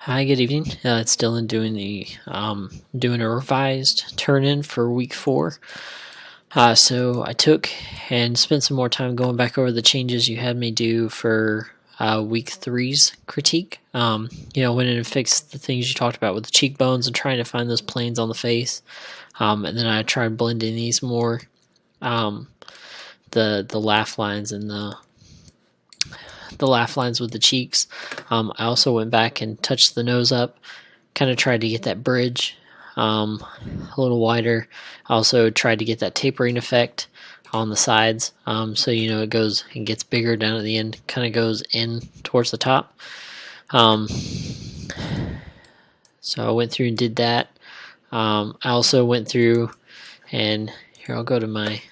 Hi, good evening. It's Dylan doing a revised turn-in for week 4. So I took and spent some more time going back over the changes you had me do for week 3's critique. Went in and fixed the things you talked about with the cheekbones and trying to find those planes on the face. And then I tried blending these more, the laugh lines and the laugh lines with the cheeks. I also went back and touched the nose up, kind of tried to get that bridge a little wider. I also tried to get that tapering effect on the sides, so it goes and gets bigger down at the end, kind of goes in towards the top. So I went through and did that. I also went through and here I'll go to my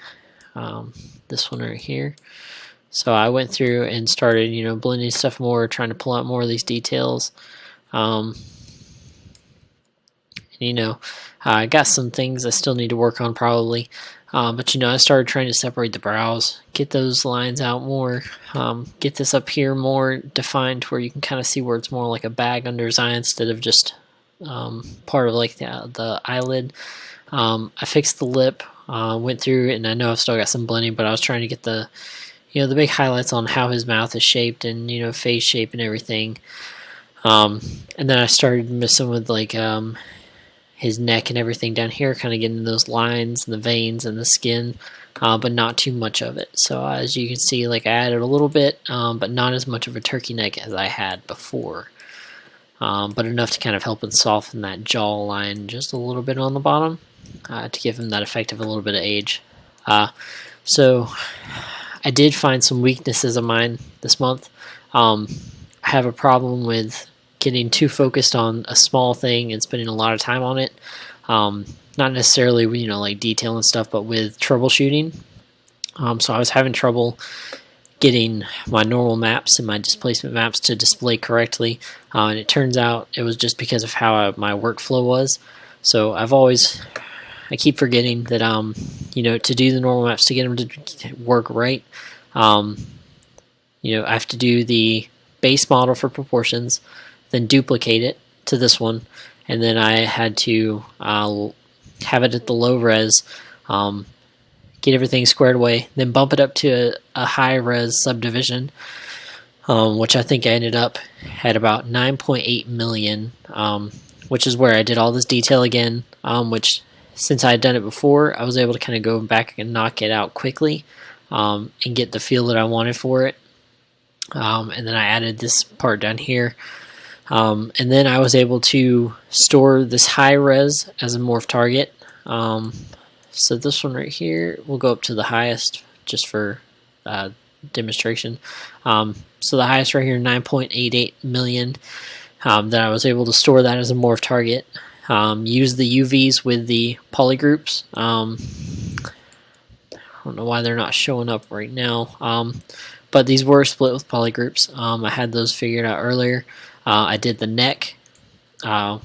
this one right here. So I went through and started, blending stuff more, trying to pull out more of these details. I got some things I still need to work on probably. But I started trying to separate the brows, get those lines out more, get this up here more defined where you can kind of see where it's more like a bag under his eye instead of just part of like the eyelid. I fixed the lip, went through, and I know I've still got some blending, but I was trying to get the big highlights on how his mouth is shaped and, face shape and everything. And then I started messing with like his neck and everything down here, kind of getting those lines and the veins and the skin, but not too much of it. So as you can see, like I added a little bit, but not as much of a turkey neck as I had before. But enough to kind of help and soften that jaw line just a little bit on the bottom, to give him that effect of a little bit of age. So I did find some weaknesses of mine this month. I have a problem with getting too focused on a small thing and spending a lot of time on it. Not necessarily, like detail and stuff, but with troubleshooting. So I was having trouble getting my normal maps and my displacement maps to display correctly. And it turns out it was just because of how my workflow was. So I keep forgetting that, to do the normal maps, to get them to work right, I have to do the base model for proportions, then duplicate it to this one, and then I had to have it at the low res, get everything squared away, then bump it up to a high res subdivision, which I think I ended up at about 9.8 million, which is where I did all this detail again, which, since I had done it before, I was able to kind of go back and knock it out quickly, and get the feel that I wanted for it. And then I added this part down here. And then I was able to store this high res as a morph target. So this one right here, we'll go up to the highest just for demonstration. So the highest right here, 9.88 million, that I was able to store that as a morph target. Use the UVs with the polygroups. I don't know why they're not showing up right now, but these were split with polygroups. I had those figured out earlier. I did the neck. I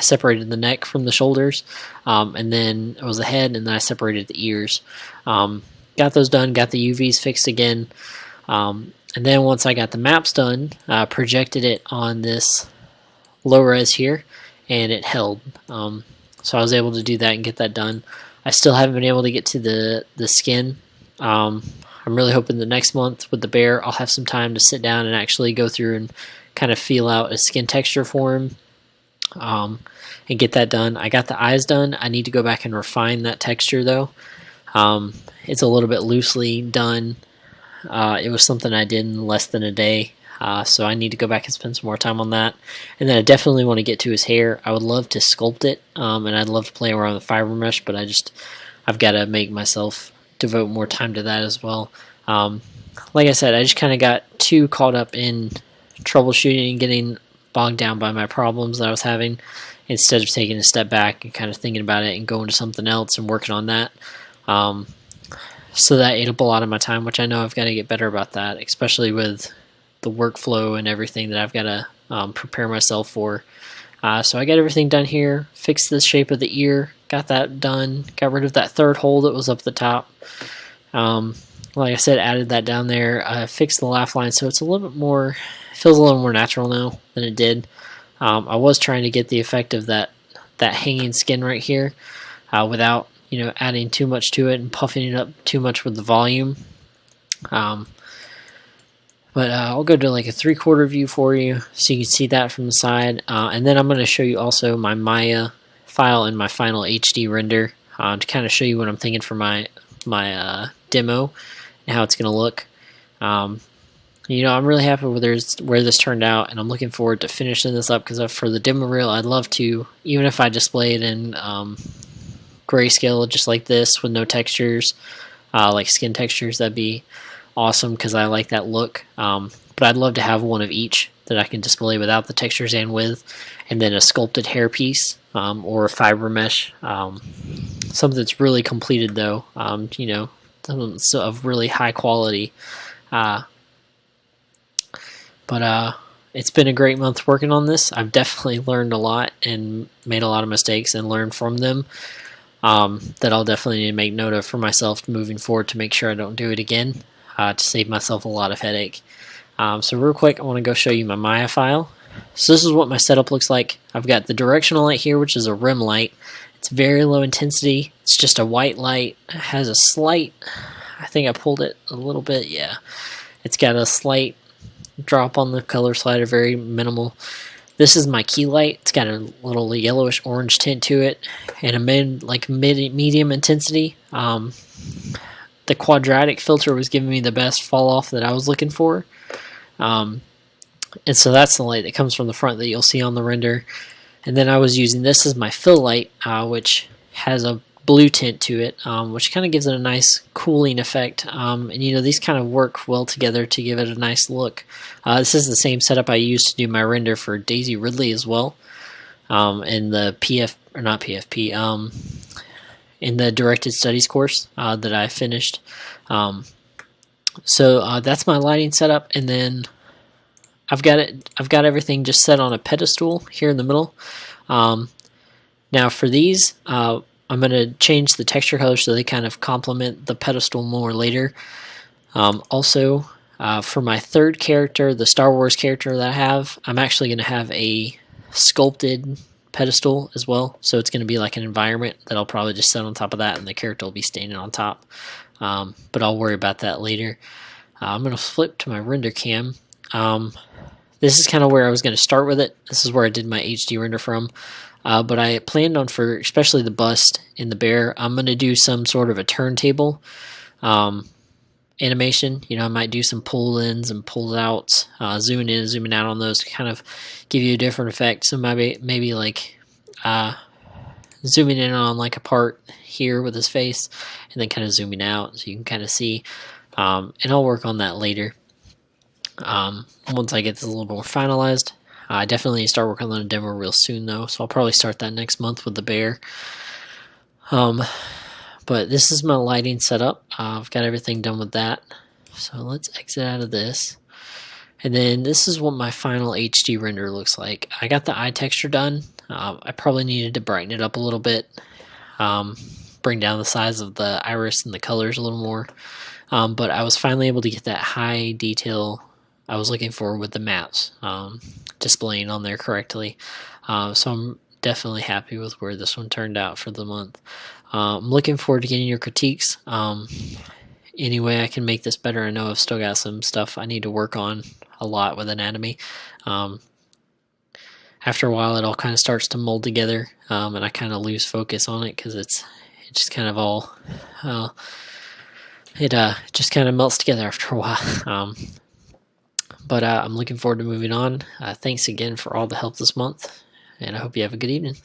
separated the neck from the shoulders, and then it was the head, and then I separated the ears. Got those done, got the UVs fixed again, and then once I got the maps done, projected it on this low res here, and it held. So I was able to do that and get that done. I still haven't been able to get to the skin. I'm really hoping the next month with the bear, I'll have some time to sit down and actually go through and kind of feel out a skin texture for him, and get that done. I got the eyes done. I need to go back and refine that texture though. It's a little bit loosely done. It was something I did in less than a day. So I need to go back and spend some more time on that. And then I definitely want to get to his hair. I would love to sculpt it, and I'd love to play around with fiber mesh, but I've got to make myself devote more time to that as well. Like I said, I just kind of got too caught up in troubleshooting and getting bogged down by my problems that I was having, instead of taking a step back and kind of thinking about it and going to something else and working on that. So that ate up a lot of my time, which I know I've got to get better about that, especially with the workflow and everything that I've got to prepare myself for. So I got everything done here, fixed the shape of the ear, got that done, got rid of that third hole that was up the top. Like I said, added that down there. I fixed the laugh line so it's a little bit more, feels a little more natural now than it did. I was trying to get the effect of that hanging skin right here without adding too much to it and puffing it up too much with the volume. But I'll go to like a 3/4 view for you so you can see that from the side. And then I'm going to show you also my Maya file and my final HD render to kind of show you what I'm thinking for my demo and how it's going to look. I'm really happy with where this turned out, and I'm looking forward to finishing this up, because for the demo reel, I'd love to, even if I display it in grayscale just like this with no textures, like skin textures, that'd be awesome because I like that look. But I'd love to have one of each that I can display without the textures and with, and then a sculpted hair piece or a fiber mesh, something that's really completed though, something of really high quality. But it's been a great month working on this. I've definitely learned a lot and made a lot of mistakes and learned from them that I'll definitely need to make note of for myself moving forward to make sure I don't do it again, to save myself a lot of headache. So real quick, I want to go show you my Maya file. So this is what my setup looks like. I've got the directional light here, which is a rim light. It's very low intensity. It's just a white light. It has a slight, I think I pulled it a little bit, yeah. It's got a slight drop on the color slider, very minimal. This is my key light. It's got a little yellowish orange tint to it and a medium intensity. The quadratic filter was giving me the best fall off that I was looking for. And so that's the light that comes from the front that you'll see on the render. And then I was using this as my fill light, which has a blue tint to it, which kind of gives it a nice cooling effect. And these kind of work well together to give it a nice look. This is the same setup I used to do my render for Daisy Ridley as well, in the in the Directed Studies course that I finished. So that's my lighting setup, and then I've got everything just set on a pedestal here in the middle. Now for these, I'm going to change the texture color so they kind of complement the pedestal more later. Also, for my third character, the Star Wars character that I have, I'm actually going to have a sculpted pedestal as well. So it's going to be like an environment that I'll probably just set on top of that, and the character will be standing on top. But I'll worry about that later. I'm going to flip to my render cam. This is kind of where I was going to start with it. This is where I did my HD render from. But I planned on, for especially the bust and the bear, I'm going to do some sort of a turntable animation. I might do some pull-ins and pull-outs, zooming in and zooming out on those to kind of give you a different effect. So maybe like zooming in on like a part here with his face, and then kind of zooming out so you can kind of see. And I'll work on that later once I get this a little more finalized. I definitely start working on the demo real soon though, so I'll probably start that next month with the bear. But this is my lighting setup. I've got everything done with that. So let's exit out of this. And then this is what my final HD render looks like. I got the eye texture done. I probably needed to brighten it up a little bit, bring down the size of the iris and the colors a little more. But I was finally able to get that high detail I was looking for with the maps displaying on there correctly. So I'm definitely happy with where this one turned out for the month. I'm looking forward to getting your critiques. Any way I can make this better. I know I've still got some stuff I need to work on a lot with anatomy. After a while, it all kind of starts to mold together, and I kind of lose focus on it because it just kind of all it just kind of melts together after a while. But I'm looking forward to moving on. Thanks again for all the help this month, and I hope you have a good evening.